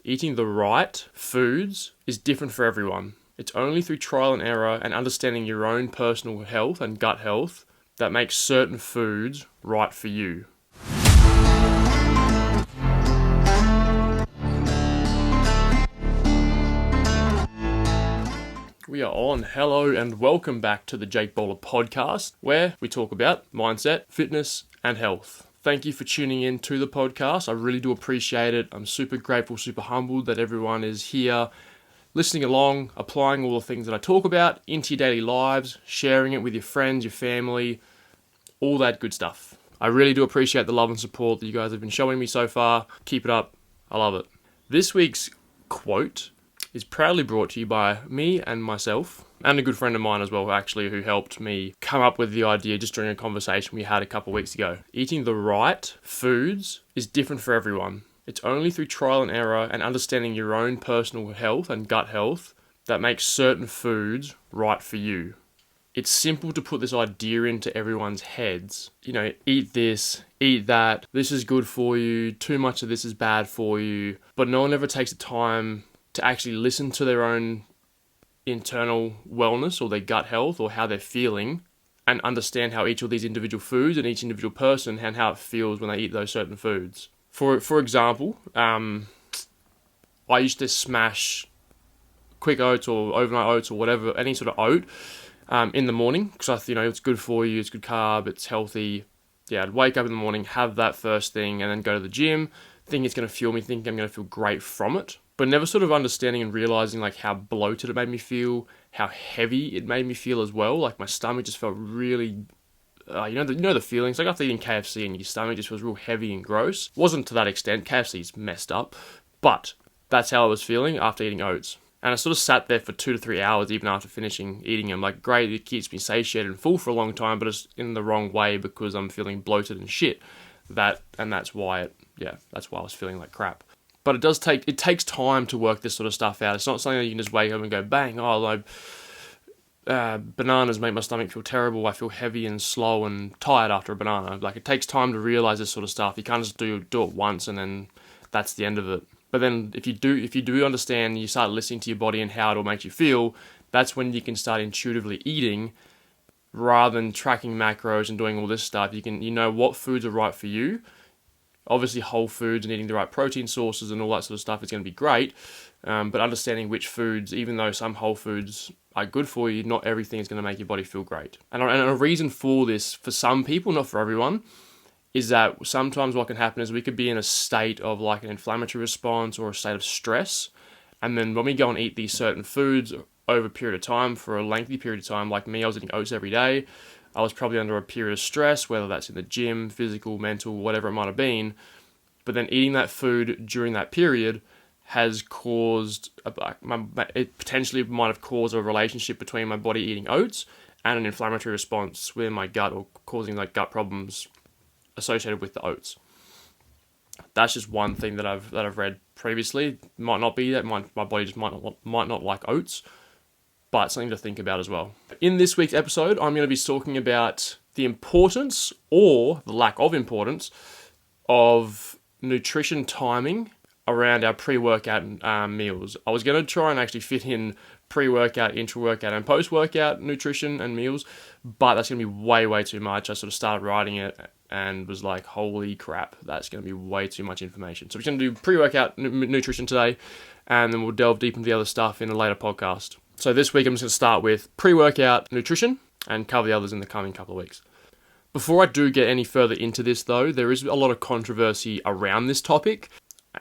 Eating the right foods is different for everyone. It's only through trial and error and understanding your own personal health and gut health that makes certain foods right for you. We are on. Hello and welcome back to the Jake Bowler podcast, where we talk about mindset, fitness, and health. Thank you for tuning in to the podcast. I really do appreciate it. I'm super grateful, super humbled that everyone is here, listening along, applying all the things that I talk about into your daily lives, sharing it with your friends, your family, all that good stuff. I really do appreciate the love and support that you guys have been showing me so far. Keep it up. I love it. This week's quote is proudly brought to you by me and myself, and a good friend of mine as well, actually, who helped me come up with the idea just during a conversation we had a couple of weeks ago. Eating the right foods is different for everyone. It's only through trial and error and understanding your own personal health and gut health that makes certain foods right for you. It's simple to put this idea into everyone's heads. You know, eat this, eat that, this is good for you, too much of this is bad for you, but no one ever takes the time to actually listen to their own internal wellness or their gut health or how they're feeling and understand how each of these individual foods and each individual person and how it feels when they eat those certain foods. For example, I used to smash quick oats or overnight oats or whatever, any sort of oat in the morning because I thought, it's good for you, it's good carb, it's healthy. Yeah, I'd wake up in the morning, have that first thing and then go to the gym, think it's going to fuel me, think I'm going to feel great from it. But never sort of understanding and realizing like how bloated it made me feel, how heavy it made me feel as well. Like my stomach just felt really, you know the feelings. Like after eating KFC and your stomach just feels real heavy and gross. Wasn't to that extent. KFC's messed up, but that's how I was feeling after eating oats. And I sort of sat there for 2 to 3 hours even after finishing eating them. Like great, it keeps me satiated and full for a long time, but it's in the wrong way because I'm feeling bloated and shit. That's why that's why I was feeling like crap. But it takes time to work this sort of stuff out. It's not something that you can just wake up and go, bang, bananas make my stomach feel terrible. I feel heavy and slow and tired after a banana. Like, it takes time to realize this sort of stuff. You can't just do it once and then that's the end of it. But then if you do understand, you start listening to your body and how it'll make you feel, that's when you can start intuitively eating rather than tracking macros and doing all this stuff. You know what foods are right for you. Obviously, whole foods and eating the right protein sources and all that sort of stuff is going to be great. But understanding which foods, even though some whole foods are good for you, not everything is going to make your body feel great. And a reason for this, for some people, not for everyone, is that sometimes what can happen is we could be in a state of like an inflammatory response or a state of stress. And then when we go and eat these certain foods over a period of time, for a lengthy period of time, like me, I was eating oats every day. I was probably under a period of stress, whether that's in the gym, physical, mental, whatever it might have been. But then eating that food during that period has caused, it potentially might have caused a relationship between my body eating oats and an inflammatory response within my gut or causing like gut problems associated with the oats. That's just one thing that I've read previously. It might not be that my body just might not like oats. But something to think about as well. In this week's episode, I'm going to be talking about the importance or the lack of importance of nutrition timing around our pre-workout meals. I was going to try and actually fit in pre-workout, intra-workout, and post-workout nutrition and meals, but that's going to be way, way too much. I sort of started writing it and was like, holy crap, that's going to be way too much information. So we're going to do pre-workout nutrition today, and then we'll delve deep into the other stuff in a later podcast. So this week I'm just going to start with pre-workout nutrition and cover the others in the coming couple of weeks. Before I do get any further into this though, there is a lot of controversy around this topic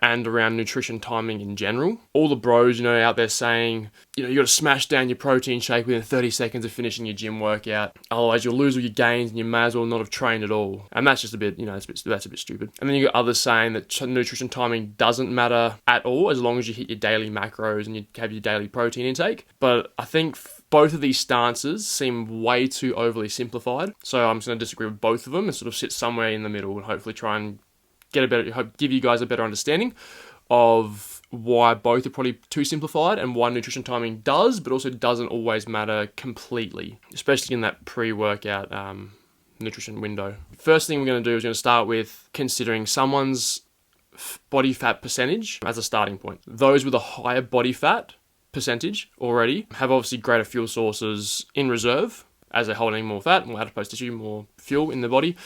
and around nutrition timing in general. All the bros, out there saying, you got to smash down your protein shake within 30 seconds of finishing your gym workout. Otherwise you'll lose all your gains and you may as well not have trained at all. And that's just a bit, that's a bit stupid. And then you got others saying that nutrition timing doesn't matter at all as long as you hit your daily macros and you have your daily protein intake. But I think both of these stances seem way too overly simplified. So I'm just going to disagree with both of them and sort of sit somewhere in the middle and hopefully try and give you guys a better understanding of why both are probably too simplified and why nutrition timing does, but also doesn't always matter completely, especially in that pre-workout nutrition window. First thing we're going to do is going to start with considering someone's body fat percentage as a starting point. Those with a higher body fat percentage already have obviously greater fuel sources in reserve, as they're holding more fat, more adipose tissue, more fuel in the body,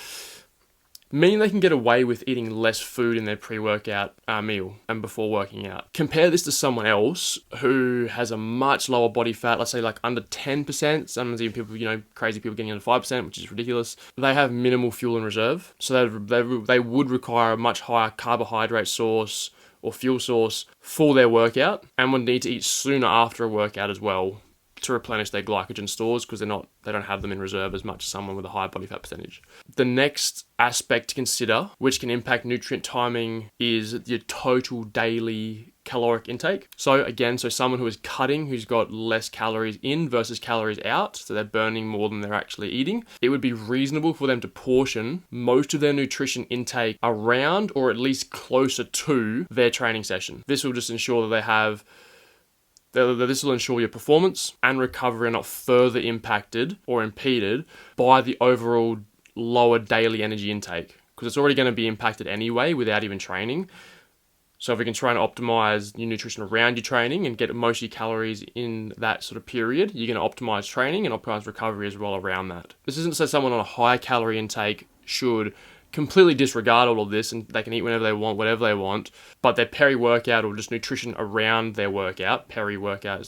meaning they can get away with eating less food in their pre-workout meal and before working out. Compare this to someone else who has a much lower body fat, let's say like under 10%, sometimes even people, crazy people getting under 5%, which is ridiculous. They have minimal fuel in reserve, so they would require a much higher carbohydrate source or fuel source for their workout, and would need to eat sooner after a workout as well to replenish their glycogen stores, because they don't have them in reserve as much as someone with a high body fat percentage. The next aspect to consider, which can impact nutrient timing, is your total daily caloric intake. So someone who is cutting, who's got less calories in versus calories out, so they're burning more than they're actually eating, it would be reasonable for them to portion most of their nutrition intake around or at least closer to their training session. This will just ensure that this will ensure your performance and recovery are not further impacted or impeded by the overall lower daily energy intake, because it's already going to be impacted anyway without even training. So if we can try and optimize your nutrition around your training and get most of your calories in that sort of period, you're going to optimize training and optimize recovery as well around that. This isn't to say someone on a high calorie intake should completely disregard all of this and they can eat whenever they want, whatever they want, but their peri-workout or just nutrition around their workout, peri-workout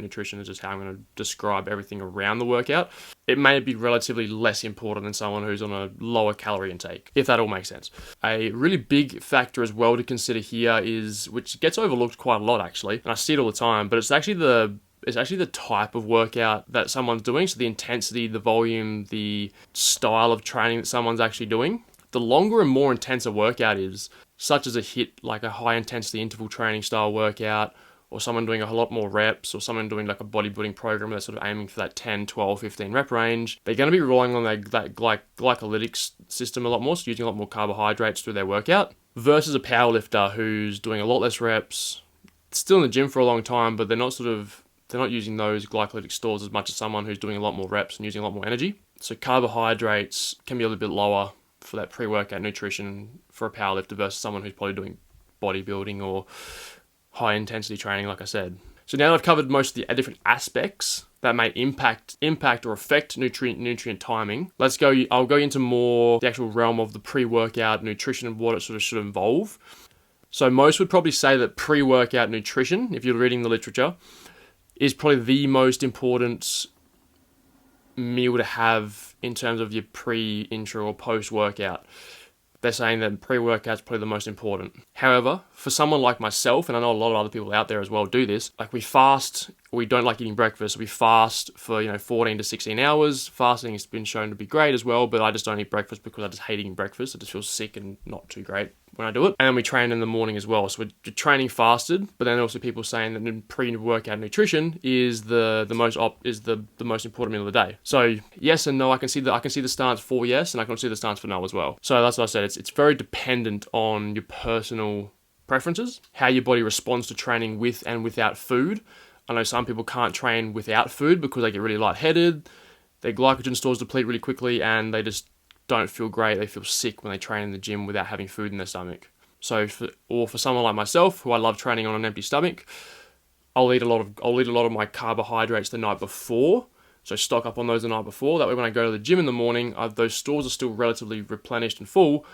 nutrition is just how I'm going to describe everything around the workout. It may be relatively less important than someone who's on a lower calorie intake, if that all makes sense. A really big factor as well to consider here is, which gets overlooked quite a lot actually, and I see it all the time, but it's actually the type of workout that someone's doing. So the intensity, the volume, the style of training that someone's actually doing. The longer and more intense a workout is, such as a HIIT, like a high intensity interval training style workout, or someone doing a lot more reps, or someone doing like a bodybuilding program that's sort of aiming for that 10, 12, 15 rep range, they're going to be relying on that glycolytic system a lot more, so using a lot more carbohydrates through their workout, versus a powerlifter who's doing a lot less reps, still in the gym for a long time, but they're not using those glycolytic stores as much as someone who's doing a lot more reps and using a lot more energy. So carbohydrates can be a little bit lower for that pre-workout nutrition for a powerlifter versus someone who's probably doing bodybuilding or high intensity training, like I said. So now that I've covered most of the different aspects that may impact or affect nutrient timing, I'll go into more the actual realm of the pre-workout nutrition and what it sort of should involve. So most would probably say that pre-workout nutrition, if you're reading the literature, is probably the most important meal to have in terms of your pre, intra, or post-workout. They're saying that pre-workout is probably the most important. However, for someone like myself, and I know a lot of other people out there as well do this, like we fast, we don't like eating breakfast, we fast for 14 to 16 hours. Fasting has been shown to be great as well, but I just don't eat breakfast because I just hate eating breakfast. I just feel sick and not too great when I do it. And then we train in the morning as well. So we're training fasted, but then also people saying that pre-workout nutrition is the most important meal of the day. So yes and no, I can see the stance for yes, and I can see the stance for no as well. So that's what I said. It's very dependent on your personal preferences, how your body responds to training with and without food. I know some people can't train without food because they get really lightheaded, their glycogen stores deplete really quickly, and they just don't feel great. They feel sick when they train in the gym without having food in their stomach. So for someone like myself, who I love training on an empty stomach, I'll eat a lot of my carbohydrates the night before. So stock up on those the night before. That way when I go to the gym in the morning, those stores are still relatively replenished and full,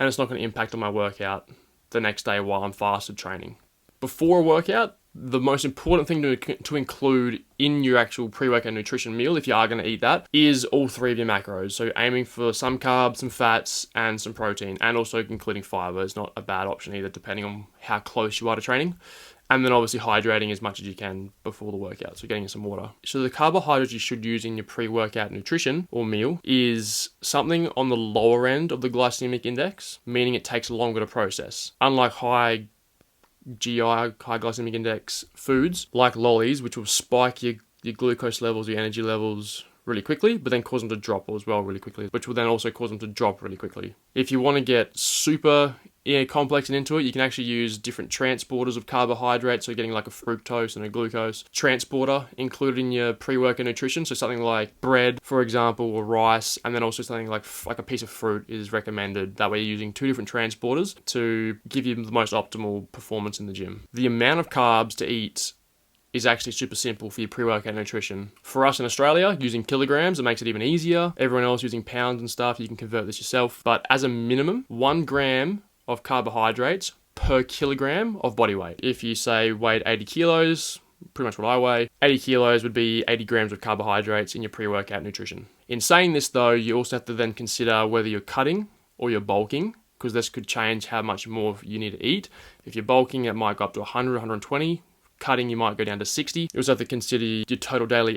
and it's not going to impact on my workout the next day while I'm fasted training. Before a workout, the most important thing to include in your actual pre-workout nutrition meal, if you are going to eat that, is all three of your macros. So aiming for some carbs, some fats, and some protein, and also including fiber is not a bad option either, depending on how close you are to training. And then obviously hydrating as much as you can before the workout, so getting in some water. So the carbohydrates you should use in your pre-workout nutrition or meal is something on the lower end of the glycemic index, meaning it takes longer to process. Unlike high glycemic index foods like lollies, which will spike your glucose levels, your energy levels really quickly, but then cause them to drop as well really quickly, which will then also cause them to drop really quickly. If you want to get super complex and into it, you can actually use different transporters of carbohydrates, so getting like a fructose and a glucose transporter included in your pre-workout nutrition. So something like bread, for example, or rice, and then also something like a piece of fruit is recommended. That way you're using 2 different transporters to give you the most optimal performance in the gym. The amount of carbs to eat is actually super simple for your pre-workout nutrition. For us in Australia, using kilograms, it makes it even easier. Everyone else using pounds and stuff, you can convert this yourself. But as a minimum, 1 gram of carbohydrates per kilogram of body weight. If you say weighed 80 kilos, pretty much what I weigh, 80 kilos would be 80 grams of carbohydrates in your pre-workout nutrition. In saying this though, you also have to then consider whether you're cutting or you're bulking, because this could change how much more you need to eat. If you're bulking, it might go up to 100, 120. Cutting, you might go down to 60. You also have to consider your total daily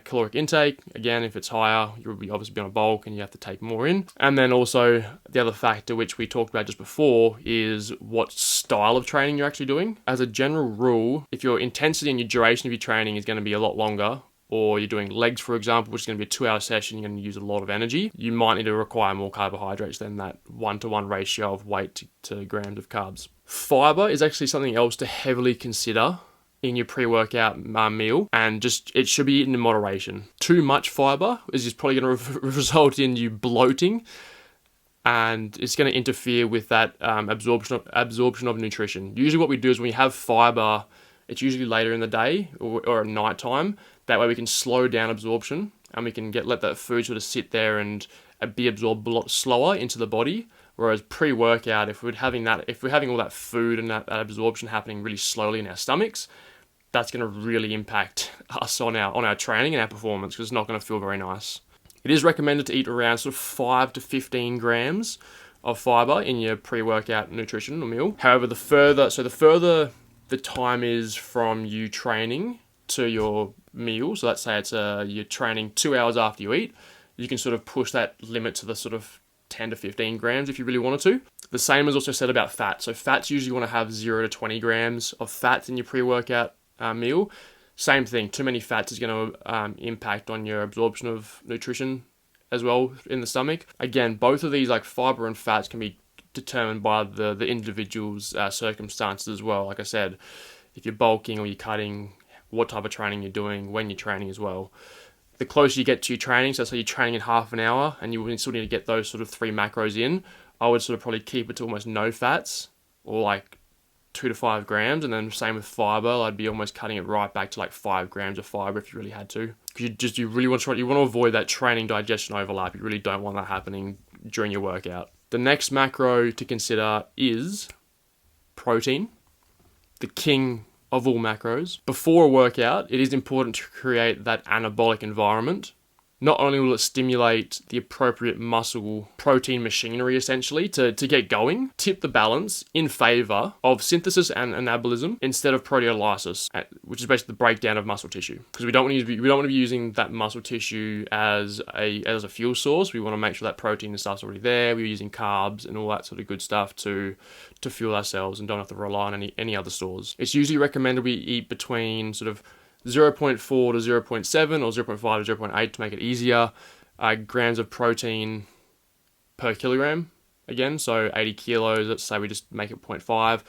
caloric intake. Again, if it's higher, you'll be obviously be on a bulk and you have to take more in. And then also the other factor, which we talked about just before, is what style of training you're actually doing. As a general rule, if your intensity and your duration of your training is going to be a lot longer, or you're doing legs, for example, which is going to be a 2-hour session, you're going to use a lot of energy, you might need to require more carbohydrates than that 1-to-1 ratio of weight to grams of carbs. Fiber is actually something else to heavily consider in your pre-workout meal, and just it should be eaten in moderation. Too much fiber is just probably going to result in you bloating, and it's going to interfere with that absorption of nutrition. Usually what we do is when we have fiber, it's usually later in the day or at night time. That way we can slow down absorption and we can let that food sort of sit there and be absorbed a lot slower into the body. Whereas pre-workout, if we're having all that food and that absorption happening really slowly in our stomachs, that's going to really impact us on our training and our performance, because it's not going to feel very nice. It is recommended to eat around sort of 5 to 15 grams of fiber in your pre-workout nutrition or meal. However, the further the time is from you training to your meal, so let's say it's you're training 2 hours after you eat, you can sort of push that limit to the sort of 10 to 15 grams if you really wanted to. The same is also said about fat. So fats, usually want to have 0 to 20 grams of fats in your pre-workout meal. Same thing, too many fats is going to impact on your absorption of nutrition as well in the stomach. Again, both of these, like fiber and fats, can be determined by the individual's circumstances as well. Like I said, if you're bulking or you're cutting, what type of training you're doing, when you're training as well. The closer you get to your training, so you're training in half an hour and you still need to get those sort of 3 macros in, I would sort of probably keep it to almost no fats, or like 2 to 5 grams, and then same with fiber, I'd be almost cutting it right back to like 5 grams of fiber if you really had to. Because you really want to avoid that training digestion overlap. You really don't want that happening during your workout. The next macro to consider is protein, the king of all macros. Before a workout, it is important to create that anabolic environment. Not only will it stimulate the appropriate muscle protein machinery, essentially, to get going, tip the balance in favor of synthesis and anabolism instead of proteolysis, which is basically the breakdown of muscle tissue. Because we don't want to be using that muscle tissue as a fuel source. We want to make sure that protein and stuff's already there. We're using carbs and all that sort of good stuff to fuel ourselves and don't have to rely on any other stores. It's usually recommended we eat between sort of 0.4 to 0.7 or 0.5 to 0.8 to make it easier grams of protein per kilogram. Again, so 80 kilos, let's say we just make it 0.5,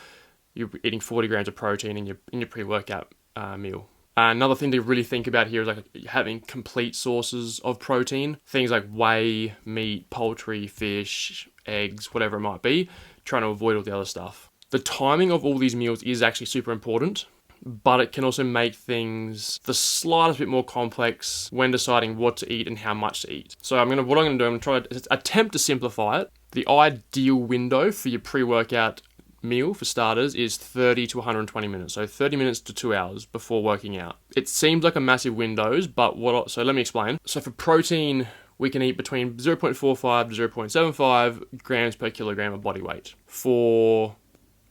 you're eating 40 grams of protein in your pre-workout meal. Another thing to really think about here is like having complete sources of protein, things like whey, meat, poultry, fish, eggs, whatever it might be, trying to avoid all the other stuff. The timing of all these meals is actually super important, but it can also make things the slightest bit more complex when deciding what to eat and how much to eat. So I'm going to try to attempt to simplify it. The ideal window for your pre-workout meal, for starters, is 30 to 120 minutes. So 30 minutes to 2 hours before working out. It seems like a massive windows, but so let me explain. So for protein, we can eat between 0.45 to 0.75 grams per kilogram of body weight. For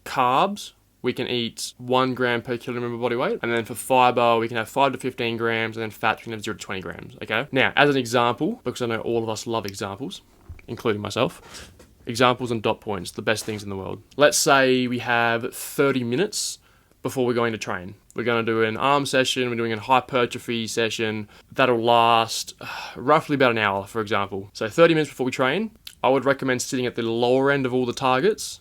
carbs, we can eat 1 gram per kilogram of body weight. And then for fiber, we can have 5 to 15 grams, and then fats, we can have 0 to 20 grams, okay? Now, as an example, because I know all of us love examples, including myself, examples and dot points, the best things in the world. Let's say we have 30 minutes before we're going to train. We're going to do an arm session, we're doing a hypertrophy session. That'll last roughly about an hour, for example. So 30 minutes before we train, I would recommend sitting at the lower end of all the targets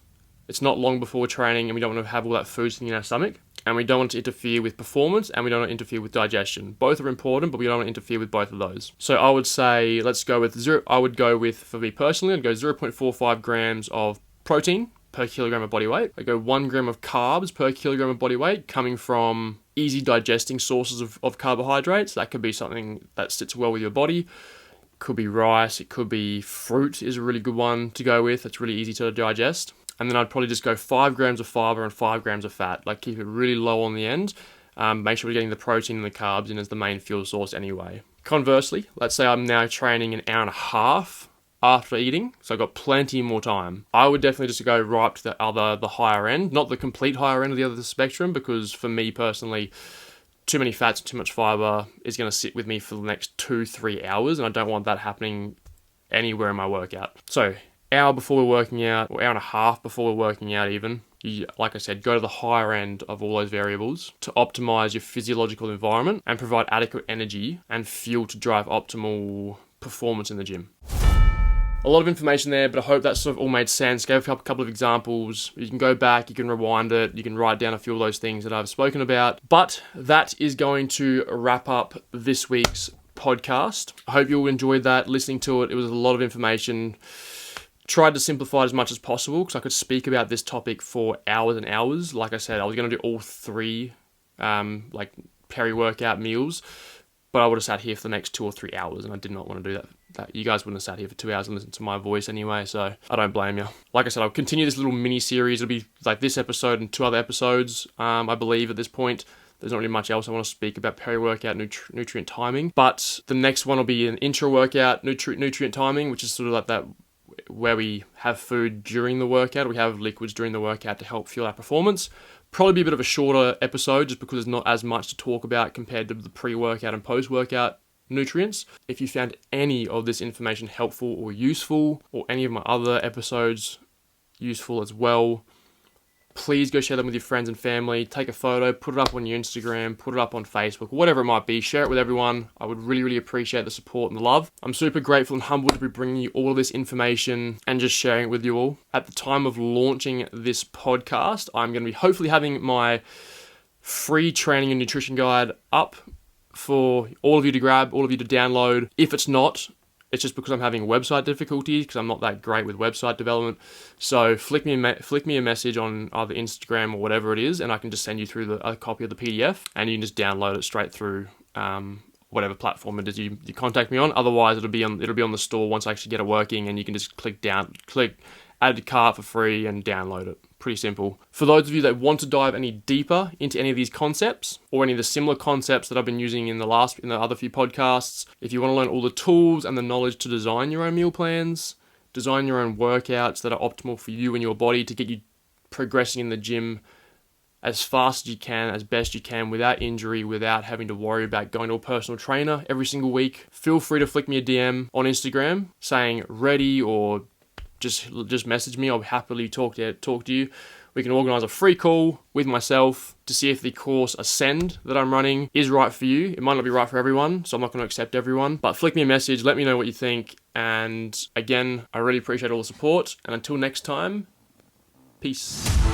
It's not long before training, and we don't want to have all that food sitting in our stomach. And we don't want to interfere with performance, and we don't want to interfere with digestion. Both are important, but we don't want to interfere with both of those. So I would say, let's go with zero. I would go with, for me personally, I'd go 0.45 grams of protein per kilogram of body weight. I go 1 gram of carbs per kilogram of body weight, coming from easy digesting sources of carbohydrates. That could be something that sits well with your body. It could be rice. It could be fruit is a really good one to go with. It's really easy to digest. And then I'd probably just go 5 grams of fiber and 5 grams of fat. Like, keep it really low on the end. Make sure we're getting the protein and the carbs in as the main fuel source anyway. Conversely, let's say I'm now training an hour and a half after eating, so I've got plenty more time. I would definitely just go right up to the higher end, not the complete higher end of the other spectrum, because for me personally, too many fats and too much fiber is going to sit with me for the next 2-3 hours, and I don't want that happening anywhere in my workout. So, hour before we're working out, or hour and a half before we're working out even, you, like I said, go to the higher end of all those variables to optimize your physiological environment and provide adequate energy and fuel to drive optimal performance in the gym. A lot of information there, but I hope that sort of all made sense. Gave a couple of examples. You can go back, you can rewind it, you can write down a few of those things that I've spoken about. But that is going to wrap up this week's podcast. I hope you all enjoyed that, listening to it. It was a lot of information. Tried to simplify it as much as possible because I could speak about this topic for hours and hours. Like I said, I was going to do all 3 peri-workout meals, but I would have sat here for the next 2 or 3 hours, and I did not want to do that. You guys wouldn't have sat here for 2 hours and listened to my voice anyway, so I don't blame you. Like I said, I'll continue this little mini-series. It'll be like this episode and 2 other episodes, I believe, at this point. There's not really much else I want to speak about peri-workout nutrient timing, but the next one will be an intra-workout nutrient timing, which is sort of like that where we have food during the workout, we have liquids during the workout to help fuel our performance. Probably be a bit of a shorter episode just because there's not as much to talk about compared to the pre-workout and post-workout nutrients. If you found any of this information helpful or useful, or any of my other episodes useful as well, please go share them with your friends and family. Take a photo, put it up on your Instagram, put it up on Facebook, whatever it might be. Share it with everyone. I would really, really appreciate the support and the love. I'm super grateful and humbled to be bringing you all of this information and just sharing it with you all. At the time of launching this podcast, I'm going to be hopefully having my free training and nutrition guide up for all of you to grab, all of you to download. If it's not, it's just because I'm having website difficulties, because I'm not that great with website development. So flick me a message on either Instagram or whatever it is, and I can just send you through a copy of the PDF, and you can just download it straight through whatever platform it is you contact me on. Otherwise, it'll be on the store once I actually get it working, and you can just click add to cart for free and download it. Pretty simple. For those of you that want to dive any deeper into any of these concepts or any of the similar concepts that I've been using in the other few podcasts, if you want to learn all the tools and the knowledge to design your own meal plans, design your own workouts that are optimal for you and your body to get you progressing in the gym as fast as you can, as best you can, without injury, without having to worry about going to a personal trainer every single week, feel free to flick me a DM on Instagram saying ready, or just message me. I'll happily talk to you. We can organise a free call with myself to see if the course Ascend that I'm running is right for you. It might not be right for everyone, so I'm not going to accept everyone. But flick me a message, let me know what you think. And again, I really appreciate all the support. And until next time, peace.